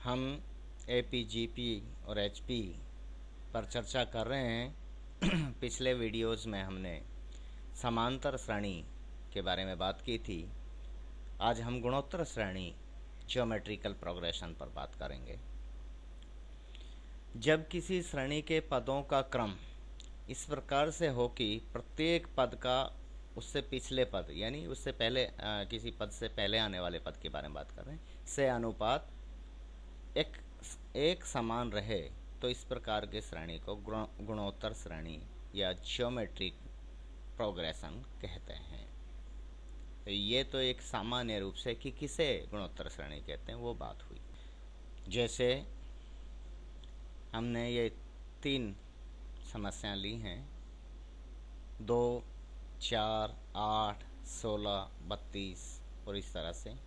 हम एपीजीपी और एचपी पर चर्चा कर रहे हैं। पिछले वीडियोस में हमने समांतर श्रेणी के बारे में बात की थी। आज हम गुणोत्तर श्रेणी ज्योमेट्रिकल प्रोग्रेशन पर बात करेंगे। जब किसी श्रेणी के पदों का क्रम इस प्रकार से हो कि प्रत्येक पद का उससे पिछले पद यानी उससे पहले किसी पद से पहले आने वाले पद के बारे में बात कर रहे हैं से अनुपात एक समान रहे, तो इस प्रकार के श्रेणी को गुणोत्तर श्रेणी या ज्योमेट्रिक प्रोग्रेशन कहते हैं। तो ये तो एक सामान्य रूप से कि किसे गुणोत्तर श्रेणी कहते हैं वो बात हुई। जैसे हमने ये 3 समस्याएं ली हैं, 2, 4, 8, 16, 32 और इस तरह से।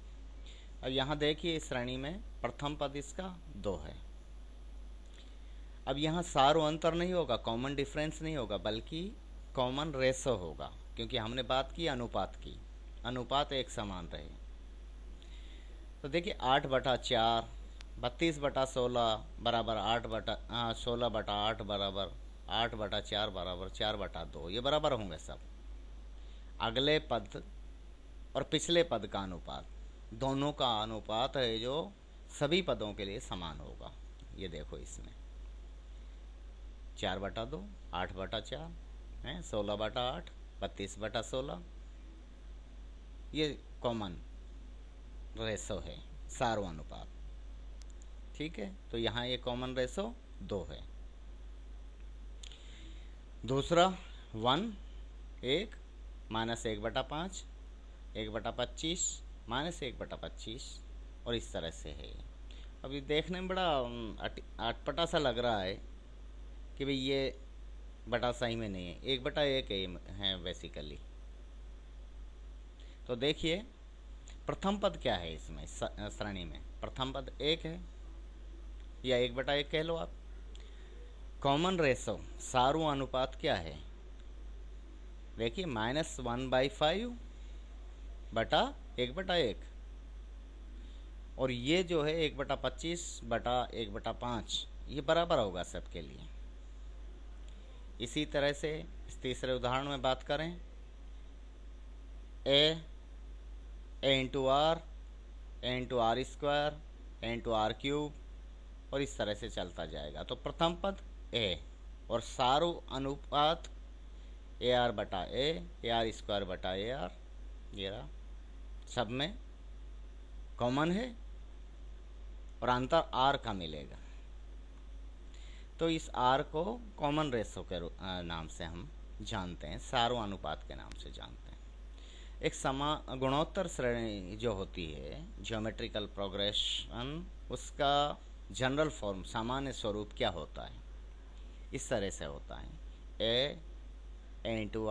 अब यहाँ देखिए इस श्रेणी में प्रथम पद इसका 2 है। अब यहाँ सारो अंतर नहीं होगा, कॉमन डिफरेंस नहीं होगा, बल्कि कॉमन रेशो होगा, क्योंकि हमने बात की अनुपात की, अनुपात एक समान रहे। तो देखिए 8/4 32/16 बराबर 16/8 बराबर 8/4 बराबर 4/2, ये बराबर होंगे सब। अगले पद और पिछले पद का अनुपात, दोनों का अनुपात है जो सभी पदों के लिए समान होगा। ये देखो इसमें 4/2 8/4 है, 16/8 32/16, ये कॉमन रेशो है, सारो अनुपात। ठीक है, तो यहाँ ये कॉमन रेशो 2 है। दूसरा 1 -1/5 1/25 -1/25 और इस तरह से है। अभी देखने में बड़ा अटपटा सा लग रहा है कि भाई ये बटा सही में नहीं है, 1/1 है बेसिकली। तो देखिए प्रथम पद क्या है इसमें श्रेणी में, प्रथम पद 1 है या 1/1 कह लो आप। कॉमन रेशो सारू अनुपात क्या है, देखिए -1/5 बटा 1/1, और ये जो है 1/25 बटा 1/5, ये बराबर होगा सबके लिए। इसी तरह से इस तीसरे उदाहरण में बात करें, a into R square R cube और इस तरह से चलता जाएगा। तो प्रथम पद a और सारू अनुपात AR स्क्वायर बटा AR, ये रहा, सब में कॉमन है और अंतर R का मिलेगा। तो इस R को कॉमन रेशो के नाम से हम जानते हैं, सारो अनुपात के नाम से जानते हैं। एक गुणोत्तर श्रेणी जो होती है ज्योमेट्रिकल प्रोग्रेशन, उसका जनरल फॉर्म सामान्य स्वरूप क्या होता है, इस तरह से होता है, a into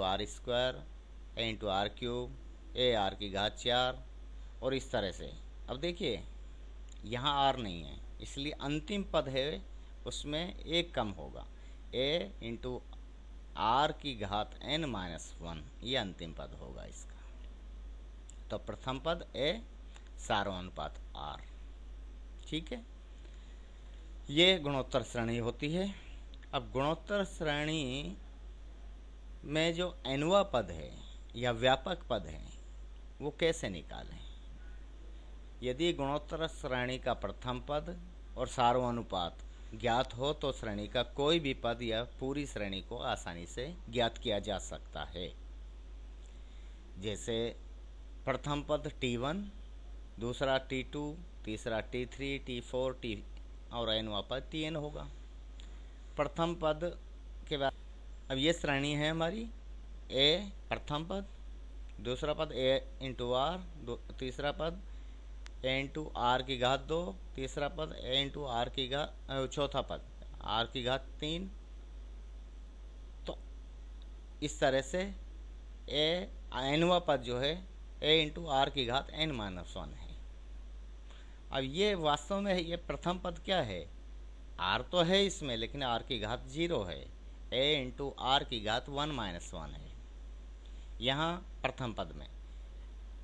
R square R cube AR⁴ और इस तरह से। अब देखिए यहाँ R नहीं है, इसलिए अंतिम पद है उसमें एक कम होगा, a इंटू R⁻n−1, ये अंतिम पद होगा इसका। तो प्रथम पद a, सारो अनुपात R। ठीक है, ये गुणोत्तर श्रेणी होती है। अब गुणोत्तर श्रेणी में जो एनवा पद है या व्यापक पद है वो कैसे निकालें। यदि गुणोत्तर श्रेणी का प्रथम पद और सारो अनुपात ज्ञात हो तो श्रेणी का कोई भी पद या पूरी श्रेणी को आसानी से ज्ञात किया जा सकता है। जैसे प्रथम पद T1, दूसरा T2, तीसरा T3, T4 और एनवा पद Tn होगा। प्रथम पद के बाद अब ये श्रेणी है हमारी, a प्रथम पद, दूसरा पद a इंटू आर, तीसरा पद a इंटू R⁻², तीसरा पद a इंटू चौथा पद R⁻3। तो इस तरह से एनवा पद जो है a इंटू R⁻n−1 है। अब ये वास्तव में ये प्रथम पद क्या है, R तो है इसमें, लेकिन R⁻0 है, a इंटू R⁻1−1 है। यहाँ प्रथम पद में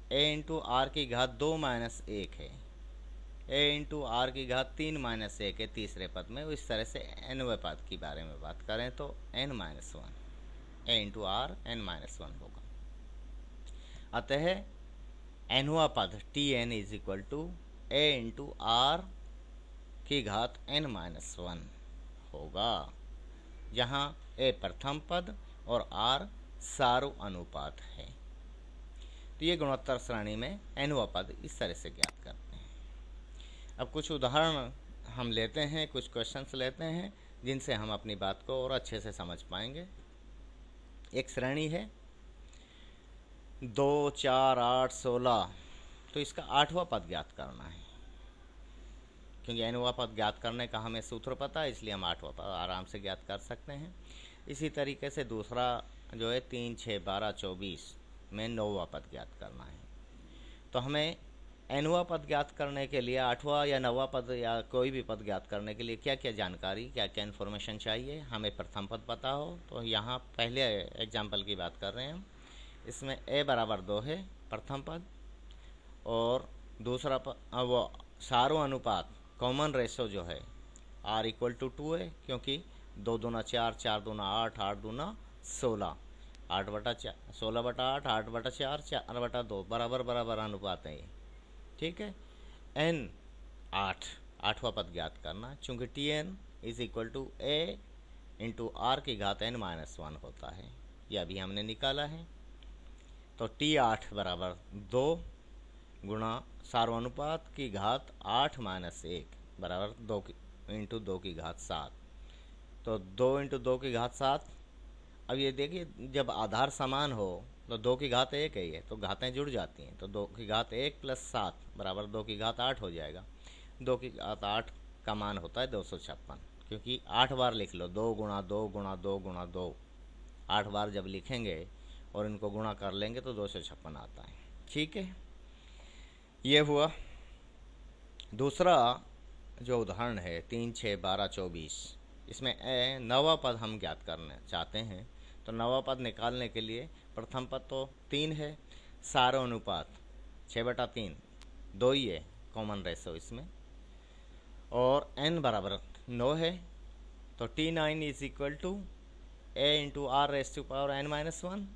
a इंटू R⁻2−1 है, ए इंटू आर की घात 3 माइनस 1 है तीसरे पद में। इस तरह से nवें पद की बारे में बात करें तो n-1 A into are n-1 होगा। अतः nवां पद Tn is equal to A into R की घात n-1 होगा, जहाँ ए प्रथम पद और आर सारू अनुपात है। तो ये गुणोत्तर श्रेणी में nवां पद इस तरह से ज्ञात करते हैं। अब कुछ उदाहरण हम लेते हैं, कुछ क्वेश्चंस लेते हैं जिनसे हम अपनी बात को और अच्छे से समझ पाएंगे। एक श्रेणी है 2, 4, 8, 16, तो इसका 8वां पद ज्ञात करना है। क्योंकि nवां पद ज्ञात करने का हमें सूत्र पता है, इसलिए हम 8वां पद आराम से ज्ञात कर सकते हैं। इसी तरीके से दूसरा जो है 3, 6, 12, 24 में 9वां पद ज्ञात करना है। तो हमें nवां पद ज्ञात करने के लिए 8वां या 9वां पद या कोई भी पद ज्ञात करने के लिए क्या क्या जानकारी, क्या क्या इन्फॉर्मेशन चाहिए। हमें प्रथम पद पता हो, तो यहाँ पहले एग्जाम्पल की बात कर रहे हैं हम। इसमें a बराबर 2 है प्रथम पद, और दूसरा पद वो सारू अनुपात कॉमन रेशो जो है r इक्वल टू 2 है, क्योंकि 2 दूना 4, 4 दूना 8, 8 दूना 16, 8 बटा 16 बटा 8, 8 बटा 4, 4 बटा 2 बराबर बराबर अनुपात है ये। ठीक है। n 8, 8वां पद ज्ञात करना, चूँकि Tn is equal to A into R की घात n-1 होता है, यह भी हमने निकाला है। तो T8 बराबर 2 गुणा सार्वनुपात की घात 8 माइनस 1 बराबर 2 इंटू 2 की घात 7। तो 2 इंटू 2 की घात 7। अब ये देखिए, जब आधार समान हो तो 2 की घात 1 है ये, तो घातें जुड़ जाती हैं। तो 2 की घात 1 प्लस 7 बराबर 2 की घात 8 हो जाएगा। 2 की घात 8 का मान होता है 256, क्योंकि 8 बार लिख लो, 2 गुणा 2 गुणा 2 गुणा 2, 8 बार जब लिखेंगे और इनको गुणा कर लेंगे तो 256 आता है। ठीक है, ये हुआ। दूसरा जो उदाहरण है 3, 6, 12, 24, इसमें 9वां पद हम ज्ञात करना चाहते हैं। तो 9वां पद निकालने के लिए प्रथम पद तो 3 है, सारो अनुपात 6/3, 2 ही है कॉमन रेशो इसमें, और n बराबर 9 है। तो T9 is equal to a into R raise to power n-1,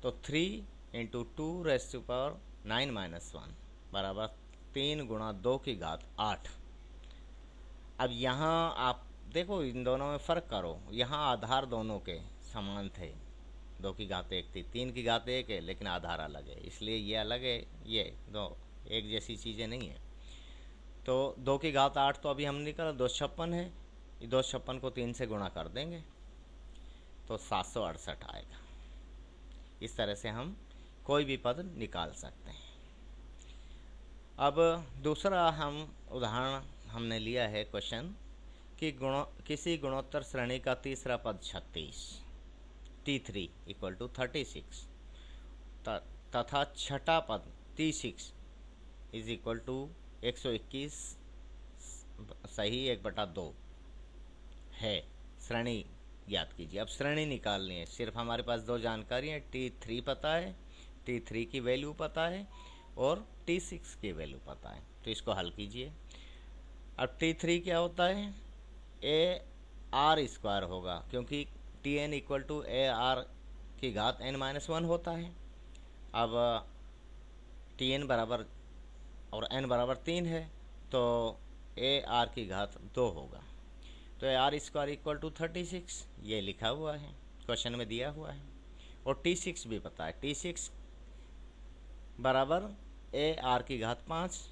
तो 3 इंटू 2 रेस टू पावर 9-1 बराबर 3 गुणा 2 की घात 8। अब यहाँ आप देखो, इन दोनों में फ़र्क करो। यहाँ आधार दोनों के समान थे, 2 की घात 1 थी, 3 की घात 1 है, लेकिन आधार अलग है, इसलिए ये अलग है, ये दो एक जैसी चीज़ें नहीं है। तो 2 की घात 8 तो अभी हम निकाला 256 है, 256 को 3 से गुणा कर देंगे तो 768 आएगा। इस तरह से हम कोई भी पद निकाल सकते हैं। अब दूसरा हम उदाहरण हमने लिया है क्वेश्चन कि किसी गुणोत्तर श्रेणी का तीसरा पद 36, T3 इक्वल टू 36 तथा छठा पद T6 इज इक्वल टू 121 सही 1/2 है। श्रेणी ज्ञात कीजिए। अब श्रेणी निकालनी है, सिर्फ हमारे पास दो जानकारी है, T3 पता है, T3 की वैल्यू पता है और T6 की वैल्यू पता है। तो इसको हल कीजिए। अब T3 क्या होता है, AR² होगा, क्योंकि Tn इक्वल टू AR की घात n-1 होता है। अब Tn बराबर और n बराबर 3 है, तो AR की घात 2 होगा। तो AR² इक्वल टू 36 ये लिखा हुआ है, क्वेश्चन में दिया हुआ है। और T6 भी पता है, T6 बराबर AR की घात 5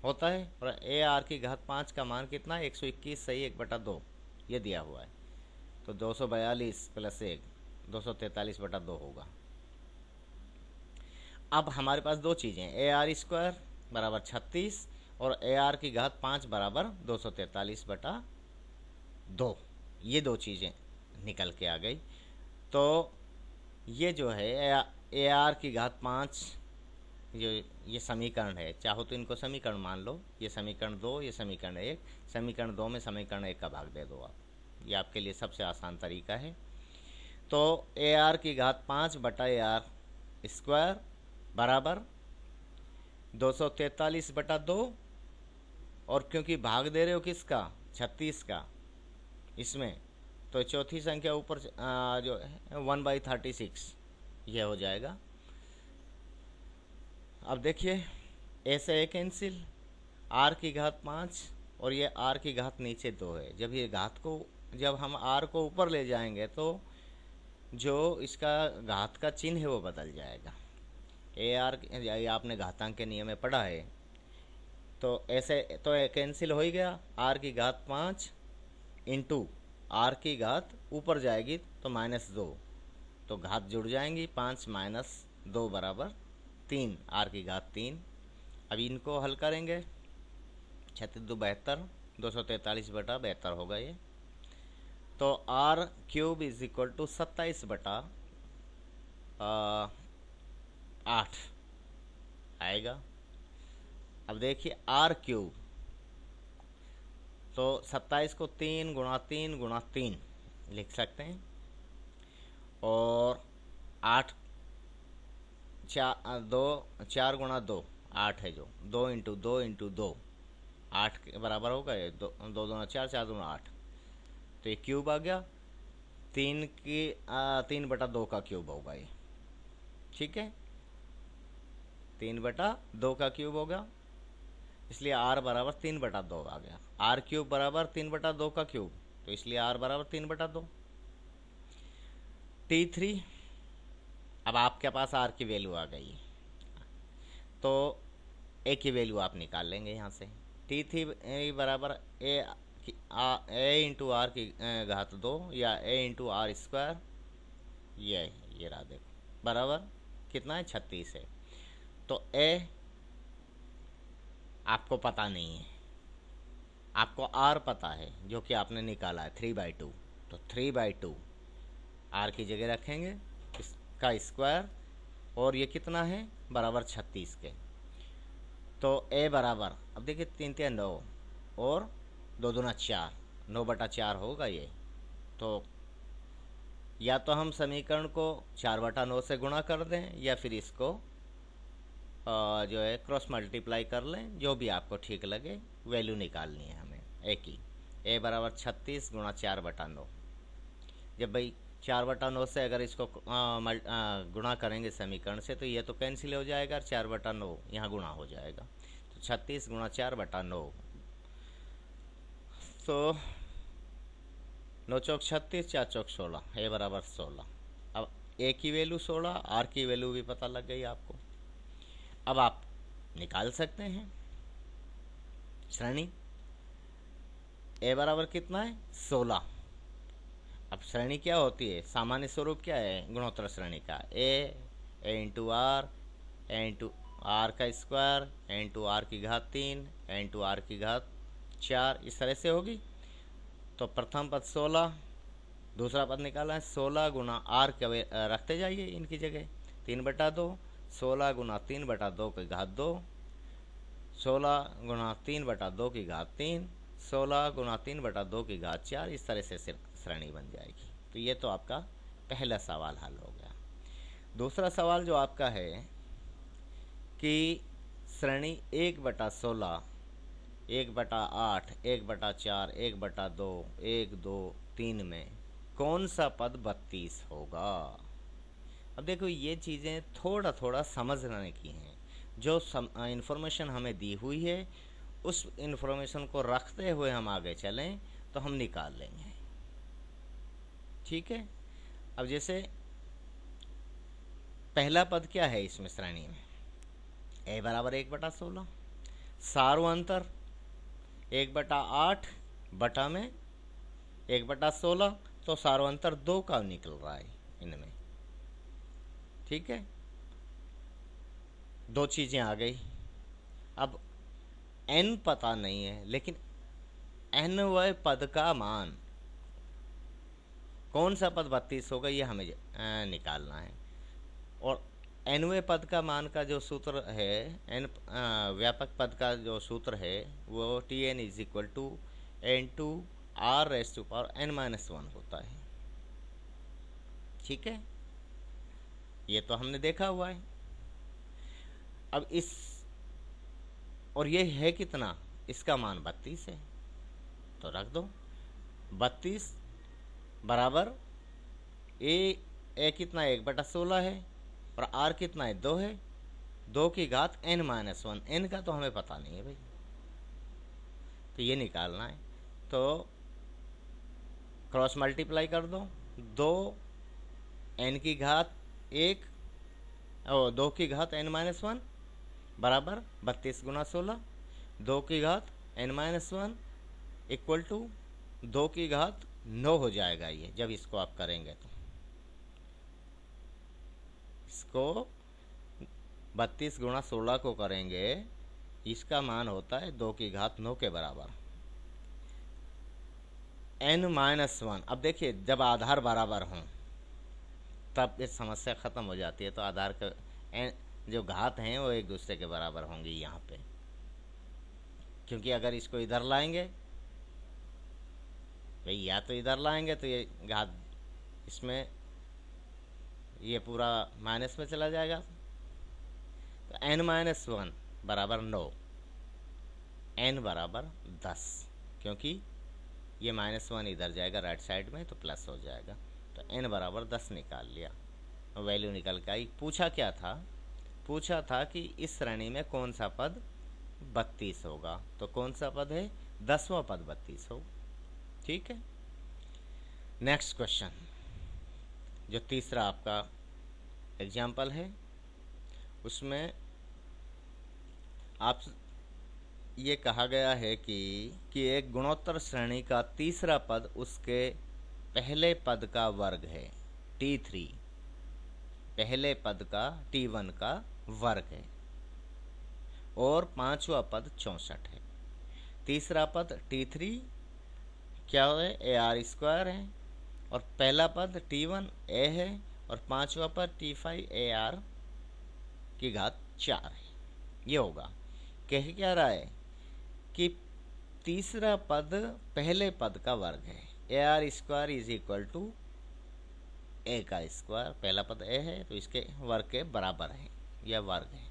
होता है, और AR की घात 5 का मान कितना है, 121 सही 1/2 ये दिया हुआ है। तो 242 प्लस 1 243/2 होगा। अब हमारे पास दो चीज़ें, AR² बराबर 36 और AR की घात 5 बराबर 243/2, ये दो चीज़ें निकल के आ गई। तो ये जो है AR की घात 5 जो ये समीकरण है, चाहो तो इनको समीकरण मान लो, ये समीकरण 2, ये समीकरण 1, समीकरण 2 में समीकरण 1 का भाग दे दो आप, ये आपके लिए सबसे आसान तरीका है। तो AR की घात 5/AR² बराबर 243/2 और क्योंकि भाग दे रहे हो किसका, 36 का, इसमें तो चौथी संख्या ऊपर जो है 1/36 ये हो जाएगा। अब देखिए ऐसे है कैंसिल, आर की घात 5 और ये आर की घात नीचे 2 है। जब ये घात को, जब हम आर को ऊपर ले जाएंगे तो जो इसका घात का चिन्ह है वो बदल जाएगा। ए आर, ये आपने घातांक के नियम में पढ़ा है। तो ऐसे तो कैंसिल हो ही गया, आर की घात 5 इंटू आर की घात ऊपर जाएगी तो -2, तो घात जुड़ जाएंगी, 5 - 2 बराबर 3, आर की घात 3। अब इनको हल करेंगे, 36 2 72, 243/72 होगा ये। तो R cube is equal to 27/8 आएगा। अब देखिए आर क्यूब, तो 27 को 3 × 3 × 3 लिख सकते हैं, और 8 4 × 2 8 है, जो 2 × 2 × 2 8 के बराबर होगा ये, 2 2 2 4 4 2 8, तो ये क्यूब आ गया, 3/2 का क्यूब होगा ये, ठीक है, 3/2 का क्यूब होगा, इसलिए r बराबर 3/2 आ गया। आर क्यूब बराबर 3/2 का क्यूब, तो इसलिए r बराबर 3/2। T3, अब आपके पास r की वैल्यू आ गई, तो a की वैल्यू आप निकाल लेंगे यहाँ से। T3 बराबर a इंटू आर की घात 2 या a इंटू आर स्क्वायर, ये रहा देखो, बराबर कितना है, 36 है। तो a आपको पता नहीं है, आपको r पता है जो कि आपने निकाला है 3/2, तो 3/2 r की जगह रखेंगे, इसका स्क्वायर, और ये कितना है, बराबर 36 के। तो a बराबर, अब देखिए 3 3 9 और 2 2 4, 9/4 होगा ये। तो या तो हम समीकरण को 4/9 से गुणा कर दें, या फिर इसको जो है क्रॉस मल्टीप्लाई कर लें, जो भी आपको ठीक लगे, वैल्यू निकालनी है हमें ए की। ए बराबर 36 × 4/9। जब भाई 4/9 से अगर इसको गुणा करेंगे समीकरण से, तो ये तो कैंसिल हो जाएगा, 4/9 यहाँ गुणा हो जाएगा, तो 36 × 4/9, तो 9 चौक 36, 4 चौक 16, ए बराबर 16। अब ए की वैल्यू 16, आर की वैल्यू भी पता लग गई आपको। अब आप निकाल सकते हैं श्रेणी, ए बराबर कितना है, 16। अब श्रेणी क्या होती है, सामान्य स्वरूप क्या है गुणोत्तर श्रेणी का, A into R, A into R का स्क्वायर, ए इंटू आर की घात 3, ए इंटू आर की घात 4, इस तरह से होगी। तो प्रथम पद 16, दूसरा पद निकाला है 16 × आर के रखते जाइए इनकी जगह, 3/2, 16 × 3/2 की घात 2, 16 × 3/2 की घात 3, 16 × 3/2 की घात 4, इस तरह से श्रेणी बन जाएगी। तो ये तो आपका पहला सवाल हल हो गया। दूसरा सवाल जो आपका है कि श्रेणी 1/16, 1/8, 1/4, 1/2, 1 2 3 में कौन सा पद 32 होगा। अब देखो ये चीज़ें थोड़ा थोड़ा समझने की हैं, जो इन्फॉर्मेशन हमें दी हुई है उस इन्फॉर्मेशन को रखते हुए हम आगे चलें तो हम निकाल लेंगे, ठीक है। अब जैसे पहला पद क्या है इसमें श्रेणी में, ए बराबर 1/16, सार्वंतर 1/8 बटा में 1/16, तो सार्वंतर 2 का निकल रहा है इनमें, ठीक है। दो चीज़ें आ गई। अब n पता नहीं है, लेकिन nवें पद का मान कौन सा पद 32 होगा ये हमें निकालना है। और nवें पद का मान का जो सूत्र है, n व्यापक पद का जो सूत्र है वो Tn = n/r⁻n-1 होता है, ठीक है। ये तो हमने देखा हुआ है। अब इस, और ये है कितना, इसका मान 32 है, तो रख दो 32 बराबर ए कितना 1/16 है और आर कितना है 2 है, 2 की घात n-1, n का तो हमें पता नहीं है भाई, तो ये निकालना है। तो क्रॉस मल्टीप्लाई कर दो, 2 n की घात 1 और 2 की घात n-1 बराबर 32 गुना 16, 2 की घात n-1 इक्वल टू 2 की घात 9 हो जाएगा ये, जब इसको आप करेंगे तो इसको 32 गुणा 16 को करेंगे, इसका मान होता है 2 की घात 9 के बराबर n-1। अब देखिए जब आधार बराबर हों तब ये समस्या ख़त्म हो जाती है, तो आधार का जो घात हैं वो एक दूसरे के बराबर होंगी यहाँ पे, क्योंकि अगर इसको इधर लाएंगे भाई, या तो इधर लाएंगे तो ये घात इसमें ये पूरा माइनस में चला जाएगा, तो n-1 बराबर 9, n बराबर 10, क्योंकि ये -1 इधर जाएगा राइट साइड में तो प्लस हो जाएगा, तो n बराबर 10 निकाल लिया, वैल्यू निकल के आई। पूछा क्या था, पूछा था कि इस श्रेणी में कौन सा पद 32 होगा, तो कौन सा पद है 10वां पद 32 हो। ठीक है, नेक्स्ट क्वेश्चन जो तीसरा आपका एग्जाम्पल है, उसमें आप ये कहा गया है कि एक गुणोत्तर श्रेणी का तीसरा पद उसके पहले पद का वर्ग है, T3 पहले पद का T1 का वर्ग है, और पांचवा पद 64 है। तीसरा पद T3 क्या है, AR² है, और पहला पद T1 A है, और पांचवा पद T5 AR की घात 4 है। ये होगा, कह क्या रहा है कि तीसरा पद पहले पद का वर्ग है, AR² is equal to A का स्क्वायर, पहला पद A है तो इसके वर्ग के बराबर है, यह वर्ग है,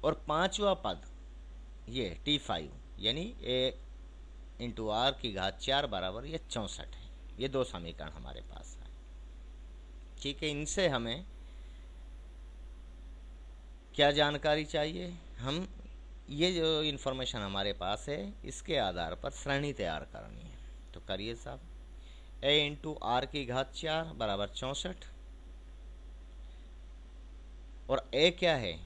और पांचवा पद ये T5 यानी A इंटू आर की घात 4 बराबर ये 64 है। ये दो समीकरण हमारे पास है। ठीक है, इनसे हमें क्या जानकारी चाहिए, हम ये जो इन्फॉर्मेशन हमारे पास है इसके आधार पर श्रेणी तैयार करनी है, तो करिए साहब। A इंटू आर की घात 4 बराबर 64, और A क्या है,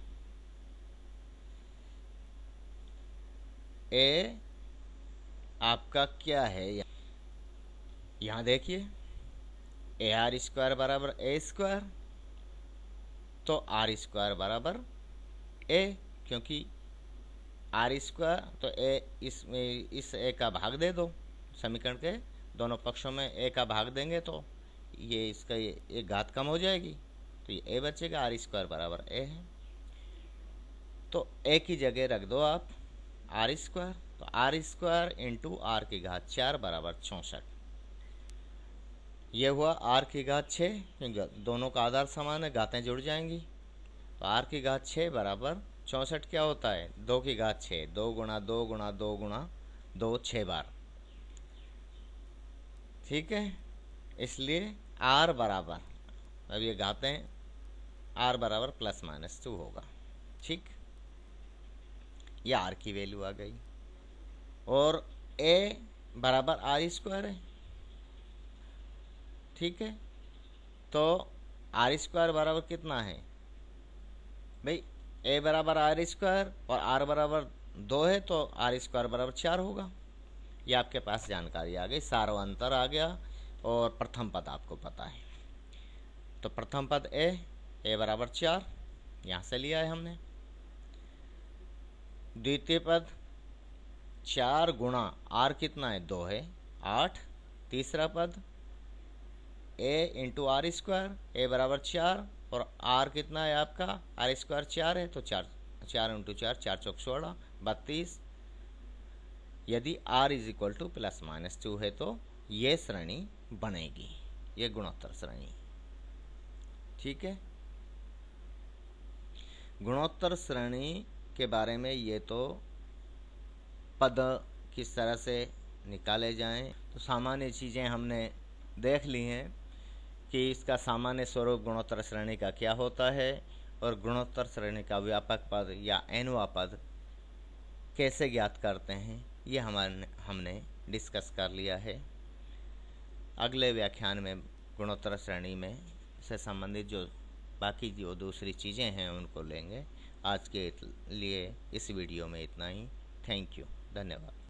A आपका क्या है, यहाँ देखिए AR² बराबर A², तो R² बराबर A, क्योंकि R² तो A इसमें इस A का भाग दे दो, समीकरण के दोनों पक्षों में A का भाग देंगे तो ये इसका ये एक घात कम हो जाएगी, तो ये A बचेगा, R² बराबर A है, तो A की जगह रख दो आप R², तो R² इंटू आर की घात 4 बराबर 64। ये हुआ r की घात 6, क्योंकि दोनों का आधार समान है, घातें जुड़ जाएंगी, तो r की घात 6 बराबर 64 क्या होता है 2 की घात 6, 2 गुणा 2 गुणा 2 गुणा 2 6 बार। ठीक है, इसलिए r बराबर, अब ये घातें r बराबर ±2 होगा। ठीक, ये r की वैल्यू आ गई, और a बराबर R² है। ठीक है, तो R² बराबर कितना है भाई, A बराबर R² और R बराबर 2 है, तो R² बराबर 4 होगा। ये आपके पास जानकारी आ गई, सारा अंतर आ गया, और प्रथम पद आपको पता है, तो प्रथम पद A बराबर 4 यहाँ से लिया है हमने। द्वितीय पद 4 गुणा R कितना है 2 है 8। तीसरा पद A इंटू R² A बराबर 4, और R कितना है आपका R² 4 है, तो 4 इंटू 4 4 चौक 16 32। यदि R इज इक्वल टू ±2 है तो ये श्रेणी बनेगी, ये गुणोत्तर श्रेणी। ठीक है, गुणोत्तर श्रेणी के बारे में ये तो पद किस तरह से निकाले जाएं। तो सामान्य चीज़ें हमने देख ली हैं कि इसका सामान्य स्वरूप गुणोत्तर श्रेणी का क्या होता है और गुणोत्तर श्रेणी का व्यापक पद या एनवा पद कैसे ज्ञात करते हैं, ये हमने डिस्कस कर लिया है। अगले व्याख्यान में गुणोत्तर श्रेणी में से संबंधित जो बाकी जो दूसरी चीज़ें हैं उनको लेंगे। आज के लिए इस वीडियो में इतना ही। थैंक यू, धन्यवाद।